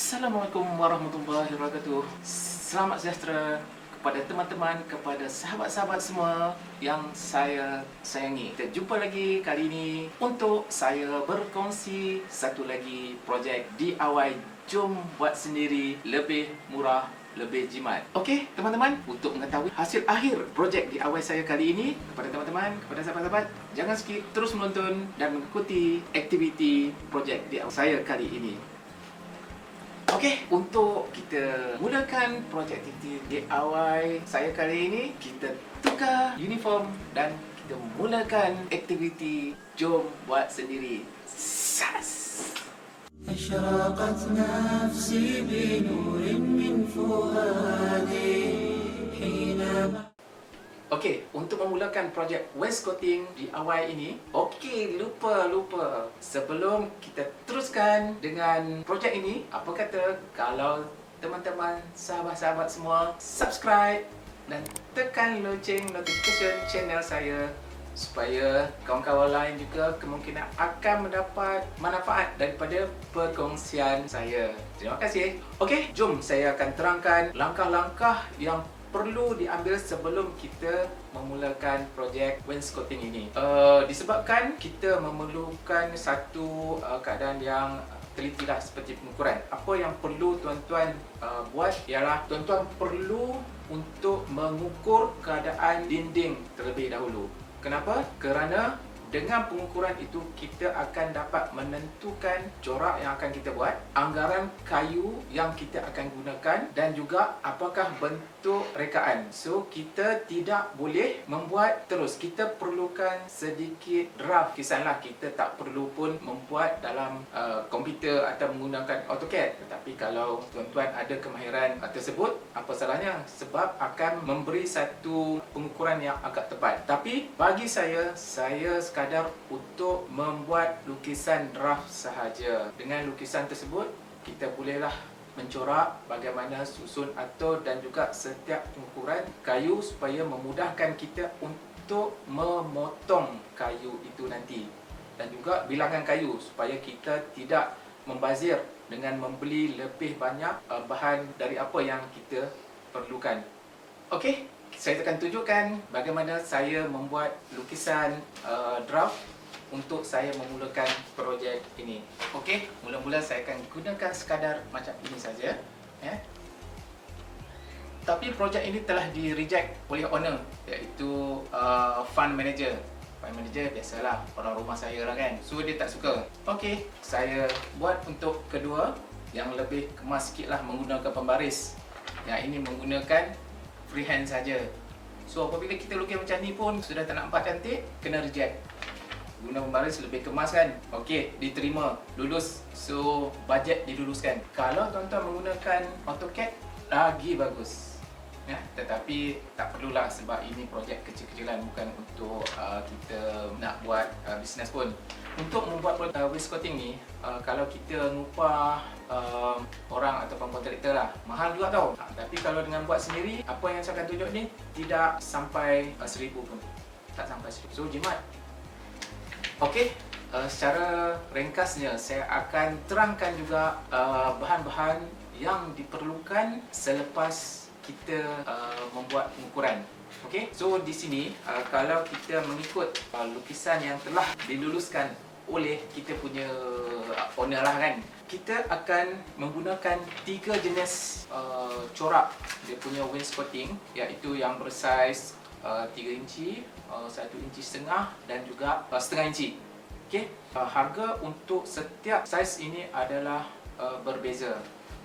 Assalamualaikum warahmatullahi wabarakatuh. Selamat sejahtera kepada teman-teman, kepada sahabat-sahabat semua yang saya sayangi. Kita jumpa lagi kali ini untuk saya berkongsi satu lagi projek DIY jom buat sendiri lebih murah, lebih jimat. Okey, teman-teman, untuk mengetahui hasil akhir projek DIY saya kali ini, kepada teman-teman, kepada sahabat-sahabat, jangan skip, terus menonton dan mengikuti aktiviti projek DIY saya kali ini. Okey, untuk kita mulakan projek DIY saya kali ini, kita tukar uniform dan kita mulakan aktiviti jom buat sendiri. Sas! أشرقت نفسي بنور من فؤادي حينما Okey, untuk memulakan projek wainscoting DIY ini, lupa. Sebelum kita teruskan dengan projek ini, apa kata kalau teman-teman, sahabat-sahabat semua subscribe dan tekan loceng notification channel saya supaya kawan-kawan lain juga kemungkinan akan mendapat manfaat daripada perkongsian saya. Terima kasih. Okey, jom saya akan terangkan langkah-langkah yang perlu diambil sebelum kita memulakan projek wainscoting ini. Disebabkan kita memerlukan satu keadaan yang telitilah seperti pengukuran. Apa yang perlu tuan-tuan buat ialah tuan-tuan perlu untuk mengukur keadaan dinding terlebih dahulu. Kenapa? Kerana dengan pengukuran itu kita akan dapat menentukan corak yang akan kita buat, anggaran kayu yang kita akan gunakan dan juga apakah bentuk rekaan. So kita tidak boleh membuat terus. Kita perlukan sedikit draft kisahlah. Kita tak perlu pun membuat dalam komputer atau menggunakan AutoCAD. Tetapi kalau tuan-tuan ada kemahiran tersebut, apa salahnya? Sebab akan memberi satu pengukuran yang agak tepat. Tapi bagi saya sekadar untuk membuat lukisan draft sahaja. Dengan lukisan tersebut, kita bolehlah mencorak bagaimana susun atur dan juga setiap pengukuran kayu supaya memudahkan kita untuk memotong kayu itu nanti. Dan juga bilangan kayu supaya kita tidak membazir dengan membeli lebih banyak bahan dari apa yang kita perlukan. Okey, saya akan tunjukkan bagaimana saya membuat lukisan draft untuk saya memulakan projek ini. Okey, mula-mula saya akan gunakan sekadar macam ini saja, ya. Tapi projek ini telah di-reject oleh owner, iaitu fund manager. Fund manager biasalah orang rumah saya lah kan. So dia tak suka. Okey, saya buat untuk kedua yang lebih kemas sikit lah menggunakan pembaris. Yang ini menggunakan freehand saja. So apabila kita lukis macam ni pun sudah tak nampak cantik, kena reject. Guna pembaris lebih kemas kan. Okey, diterima, lulus. So bajet diluluskan. Kalau tuan-tuan menggunakan AutoCAD, lagi bagus, ya. Tetapi tak perlulah sebab ini projek kecil-kecilan, bukan untuk kita nak buat bisnes pun. Untuk membuat wainscoting ni, kalau kita ngupah orang ataupun kontraktor lah, mahal juga tau. Tapi kalau dengan buat sendiri, apa yang saya akan tunjuk ni tidak sampai 1000 pun. Tak sampai 1000. So jimat. Okey, secara ringkasnya saya akan terangkan juga bahan-bahan yang diperlukan selepas kita membuat pengukuran. Okey, so di sini kalau kita mengikut lukisan yang telah diluluskan oleh kita punya owner lah kan, kita akan menggunakan 3 jenis corak dia punya wainscoting, iaitu yang bersaiz 3 inci, 1 inci setengah dan juga setengah inci. Okey, harga untuk setiap saiz ini adalah berbeza.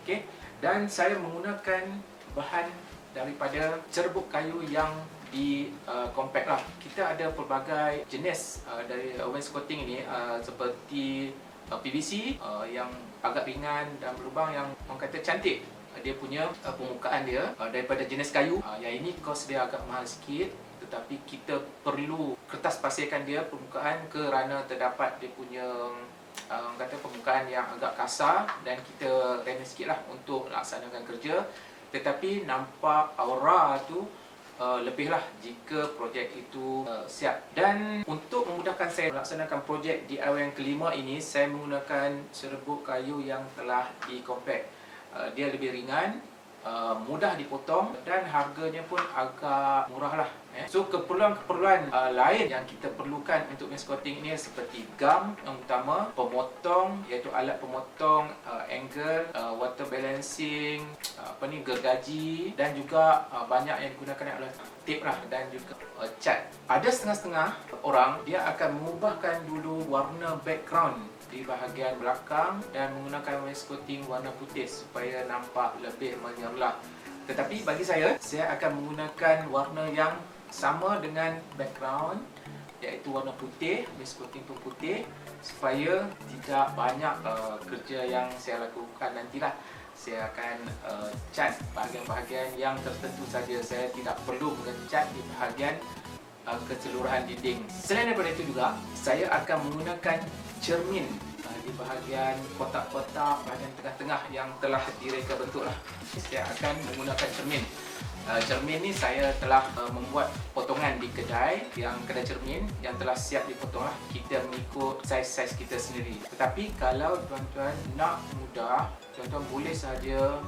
Okey, dan saya menggunakan bahan daripada cerbuk kayu yang di compact lah. Kita ada pelbagai jenis dari wainscoting ini, seperti PVC yang agak ringan dan berlubang yang orang kata cantik. Dia punya permukaan dia daripada jenis kayu. Yang ini kos dia agak mahal sikit, tetapi kita perlu kertas pasirkan dia permukaan kerana terdapat dia punya orang kata permukaan yang agak kasar dan kita remeh sikit lah untuk laksanakan kerja. Tetapi nampak aura tu lebihlah jika projek itu siap. Dan untuk memudahkan saya melaksanakan projek DIY yang kelima ini, saya menggunakan serbuk kayu yang telah di compact. dia lebih ringan, mudah dipotong dan harganya pun agak murah lah. So keperluan-keperluan lain yang kita perlukan untuk mesh coating ni seperti gum yang utama, pemotong iaitu alat pemotong, angle, water balancing, gergaji, dan juga banyak yang digunakan adalah tape lah, dan juga cat. Ada setengah-setengah orang dia akan mengubahkan dulu warna background di bahagian belakang dan menggunakan mesh coating warna putih supaya nampak lebih menyerlah. Tetapi bagi saya akan menggunakan warna yang sama dengan background, iaitu warna putih, mesh coating pun putih, supaya tidak banyak kerja yang saya lakukan nantilah. Saya akan cat bahagian-bahagian yang tertentu saja. Saya tidak perlu mengecat di bahagian keseluruhan dinding. Selain daripada itu juga, saya akan menggunakan cermin di bahagian kotak-kotak bahagian tengah-tengah yang telah direka bentuk lah. Saya akan menggunakan cermin. Cermin ni saya telah membuat potongan di kedai cermin yang telah siap dipotong lah. Kita mengikut saiz-saiz kita sendiri. Tetapi kalau tuan-tuan nak mudah, tuan-tuan boleh sahaja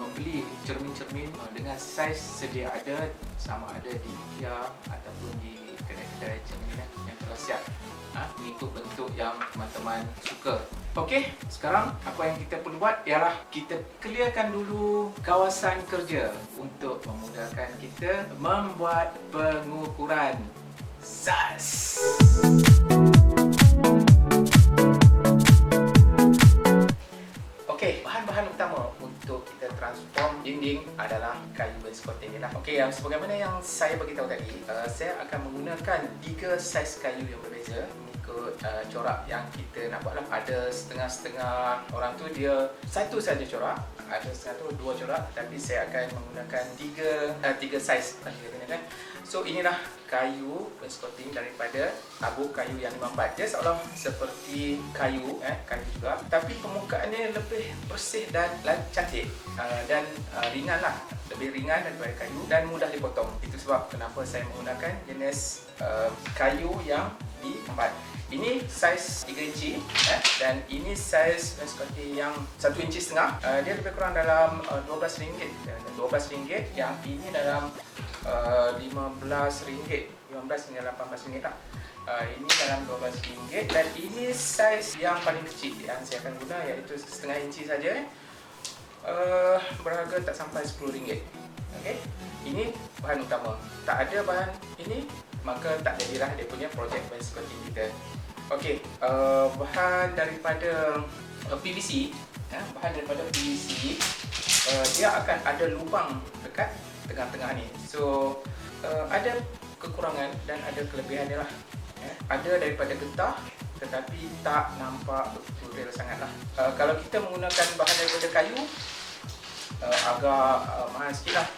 membeli cermin-cermin dengan saiz sedia ada, sama ada di IKEA ataupun di kedai-kedai cermin yang telah siap, mengikut bentuk yang teman-teman suka. Okey, sekarang apa yang kita perlu buat ialah kita clearkan dulu kawasan kerja untuk memudahkan kita membuat pengukuran saiz. Okey, bahan-bahan utama untuk kita transform dinding adalah kayu wainscoting ni lah. Okey, sebagaimana yang saya beritahu tadi, saya akan menggunakan 3 saiz kayu yang berbeza mengikut corak yang kita nak buat lah. Ada setengah-setengah orang tu dia satu saja corak, ada setengah tu 2 corak, tapi saya akan menggunakan 3 saiz tadi kan. So inilah kayu wainscoting daripada tabung kayu yang 54. Dia seolah seperti kayu juga, tapi permukaannya lebih bersih dan cantik, dan ringan lah, lebih ringan daripada kayu dan mudah dipotong. Itu sebab kenapa saya menggunakan jenis kayu yang D4. Ini saiz 3 inci dan ini saiz wainscoting yang 1,5 inci. Dia lebih kurang dalam RM12. RM12, yang ini dalam RM15, 15 hingga RM18 lah. Ini dalam RM12 dan ini saiz yang paling kecil yang saya akan guna, iaitu 1,5 inci saja. Berharga tak sampai RM10. Okey, ini bahan utama. Tak ada bahan ini, maka tak jadilah dia punya projek wainscoting kita. Okey, bahan daripada PVC, dia akan ada lubang dekat tengah-tengah ni. So ada kekurangan dan ada kelebihan dia lah. Ada daripada getah, tetapi tak nampak betul real sangat lah. Kalau kita menggunakan bahan daripada kayu, agak mahal sikit lah.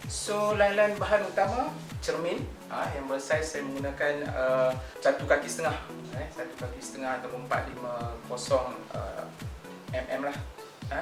So lain-lain bahan utama, cermin yang bersaiz saya menggunakan 1,5 kaki, 1,5 kaki ataupun 450 mm lah.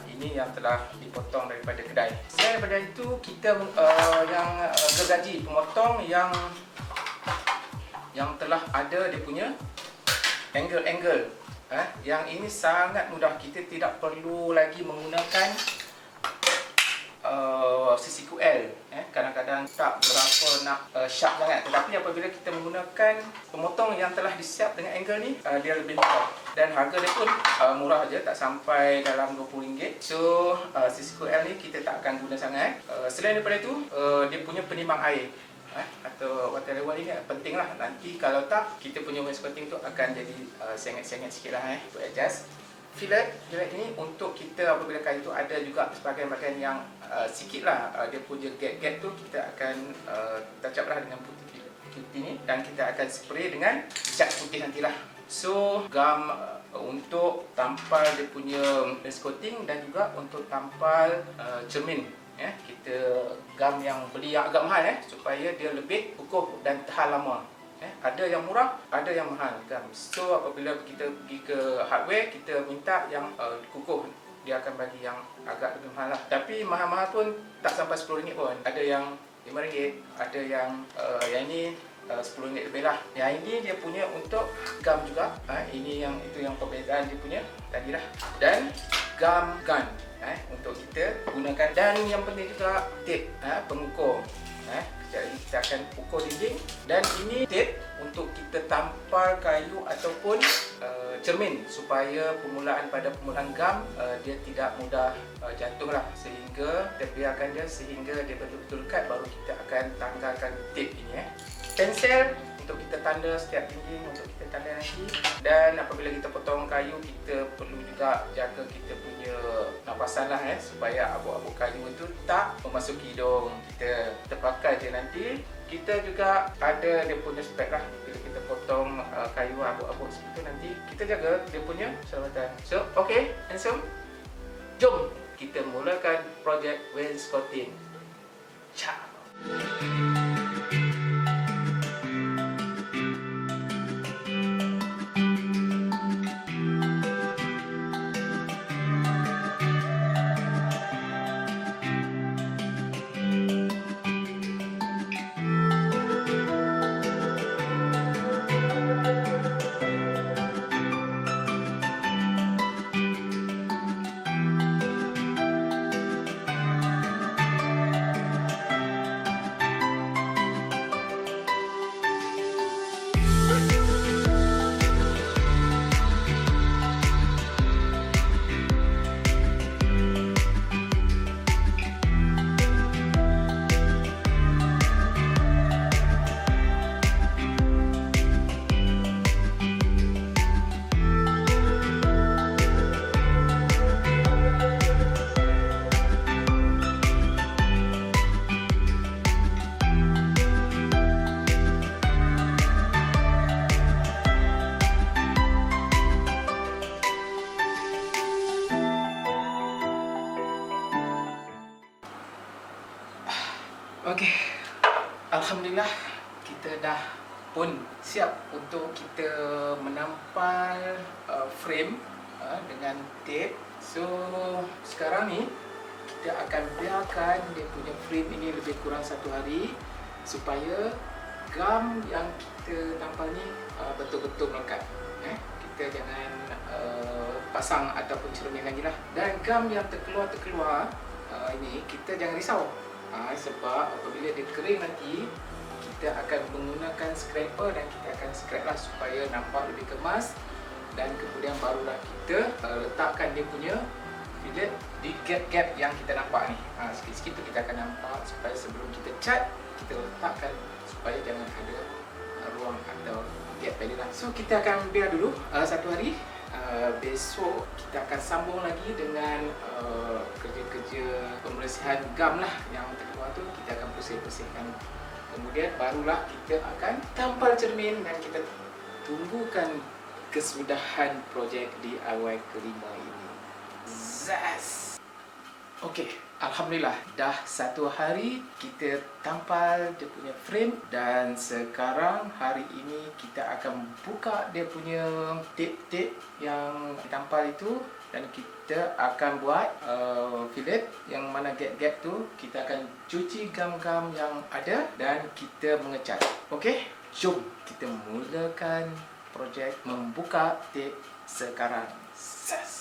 Ini yang telah dipotong daripada kedai. Selain daripada itu, kita yang gergaji pemotong yang telah ada dia punya angle. Yang ini sangat mudah, kita tidak perlu lagi menggunakan CCQL. Kadang-kadang tak berapa nak sharp sangat, tetapi apabila kita menggunakan pemotong yang telah disiap dengan angle ni, dia lebih mudah dan harga dia pun murah je, tak sampai dalam RM20. So CCQL ni kita tak akan guna sangat. Selain daripada itu, dia punya penimbang air atau water level ni penting lah. Nanti kalau tak, kita punya wainscoting tu akan jadi sengit-sengit sikit lah untuk adjust. Fillet ini untuk kita apabila kayu tu ada juga sebahagian bahagian yang sikit lah dia punya gap tu, kita akan touch up lah dengan putih ni, dan kita akan spray dengan cat putih nantilah. So gum untuk tampal dia punya wainscoting dan juga untuk tampal cermin. Kita gum yang beli yang agak mahal supaya dia lebih kukuh dan tahan lama. Ada yang murah, ada yang mahal kan. So apabila kita pergi ke hardware, kita minta yang kukuh, dia akan bagi yang agak lebih mahal lah. Tapi mahal-mahal pun tak sampai RM10 pun. Ada yang RM5, ada yang ini RM10 lebih lah. Yang ini dia punya untuk gum juga. Ini yang itu yang perbezaan dia punya tadi lah. Dan gum gun untuk kita gunakan. Dan yang penting juga tape pengukur. Sekejap lagi kita akan ukur dinding. Dan ini tape untuk kita tampal kayu ataupun cermin supaya pada permulaan gum dia tidak mudah jatuh lah, sehingga kita biarkan dia sehingga dia betul-betul lekat, baru kita akan tanggalkan tape ini. Pensel untuk kita tanda setiap dinding, untuk kita tanda nanti. Dan apabila kita potong kayu, kita perlu juga jaga kita punya napasan lah supaya abuk-abuk kayu itu tak memasuki hidung kita. Kita pakai je nanti. Kita juga ada dia punya spek lah. Bila kita potong kayu abuk-abuk seperti itu, nanti kita jaga dia punya keselamatan. So, okay, handsome. Jom kita mulakan projek wainscoting. Ciao. Okey, alhamdulillah kita dah pun siap untuk kita menampal frame dengan tape. So sekarang ni kita akan biarkan dia punya frame ini lebih kurang 1 hari supaya gum yang kita tampal ni betul-betul melekat. Kita jangan pasang ataupun cermin lagi lah. Dan gum yang terkeluar ini kita jangan risau. Sebab apabila dia kering nanti, kita akan menggunakan scraper dan kita akan scrap lah supaya nampak lebih kemas. Dan kemudian barulah kita letakkan dia punya fillet di gap-gap yang kita nampak ni. Sikit-sikit tu kita akan nampak supaya sebelum kita cat, kita letakkan supaya jangan ada ruang atau gap tadi lah. So kita akan biar dulu 1 hari. Besok kita akan sambung lagi dengan kerja-kerja pembersihan gum lah yang terkeluar tu. Kita akan bersihkan. Kemudian barulah kita akan tampal cermin dan kita tunggukan kesudahan projek DIY kelima ini. Zas! Okey, alhamdulillah dah 1 hari kita tampal dia punya frame. Dan sekarang hari ini kita akan buka dia punya tape-tape yang ditampal itu. Dan kita akan buat fillet yang mana gap-gap tu. Kita akan cuci gum-gum yang ada dan kita mengecat. Okey, jom kita mulakan projek membuka tape sekarang. Zas!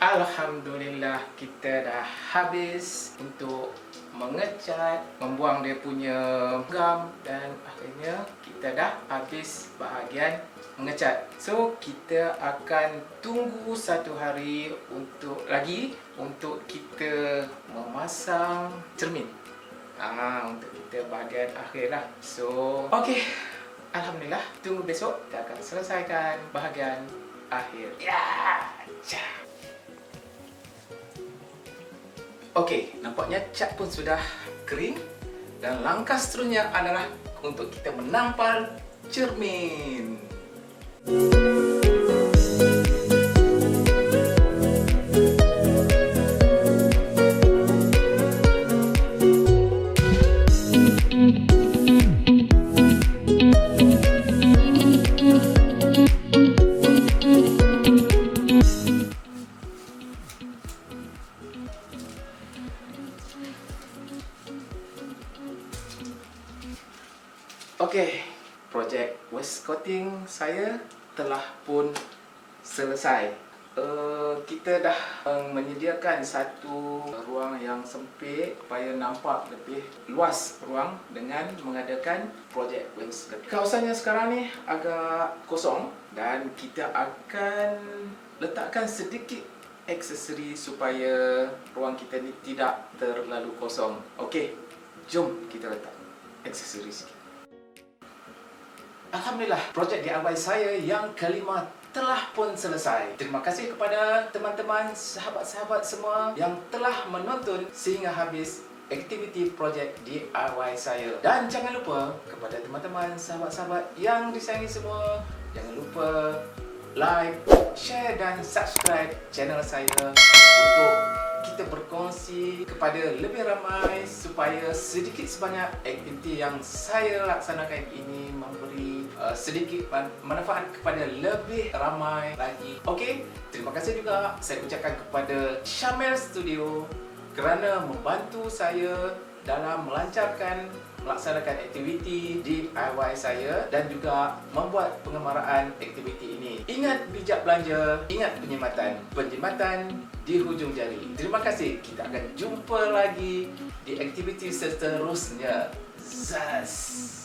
Alhamdulillah kita dah habis untuk mengecat, membuang dia punya gum dan akhirnya kita dah habis bahagian mengecat. So kita akan tunggu 1 hari untuk kita memasang cermin. Untuk kita bahagian akhir lah. So okey, alhamdulillah tunggu besok kita akan selesaikan bahagian akhir. Okey, nampaknya cat pun sudah kering dan langkah seterusnya adalah untuk kita menampal cermin. projek wainscoting saya telah pun selesai. Kita dah menyediakan satu ruang yang sempit supaya nampak lebih luas ruang dengan mengadakan projek wainscoting. Kawasannya sekarang ni agak kosong dan kita akan letakkan sedikit aksesori supaya ruang kita ni tidak terlalu kosong. Okey, jom kita letak aksesori sikit. Alhamdulillah, projek DIY saya yang kelima telah pun selesai. Terima kasih kepada teman-teman, sahabat-sahabat semua yang telah menonton sehingga habis aktiviti projek DIY saya. Dan jangan lupa kepada teman-teman, sahabat-sahabat yang disayangi semua, jangan lupa like, share dan subscribe channel saya untuk kita berkongsi kepada lebih ramai supaya sedikit sebanyak aktiviti yang saya laksanakan ini memberi sedikit manfaat kepada lebih ramai lagi. Okey, terima kasih juga saya ucapkan kepada Syamel Studio kerana membantu saya dalam melaksanakan aktiviti DIY saya dan juga membuat pengemaraan aktiviti ini. Ingat bijak belanja, ingat penjimatan di hujung jari. Terima kasih, kita akan jumpa lagi di aktiviti seterusnya. Zas.